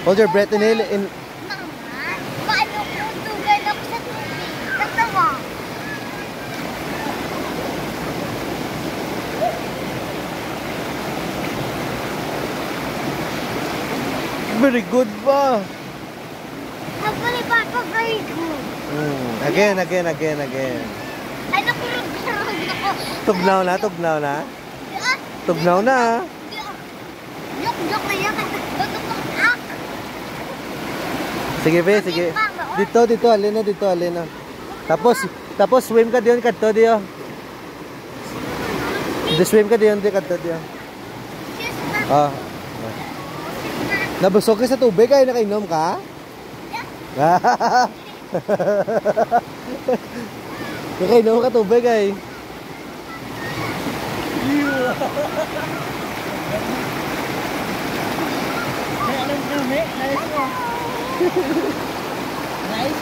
Hold your breath, inhale, in. Mama, paano kung tugal ako sa tubig? Natawa. Very good ba? Nagpali pa ako very good. Again. Ay, nakurog ako. Tugnaw na. Tugnaw na. Joke na yan. Sige, be, sige. Dito, alin na. Tapos swim ka diyon kadto diyo. Swim ka diyon kadto diyo. Ah. Nabusog ka sa tubig, ay nakainom ka? Nakainom ka tubig ay. Nice.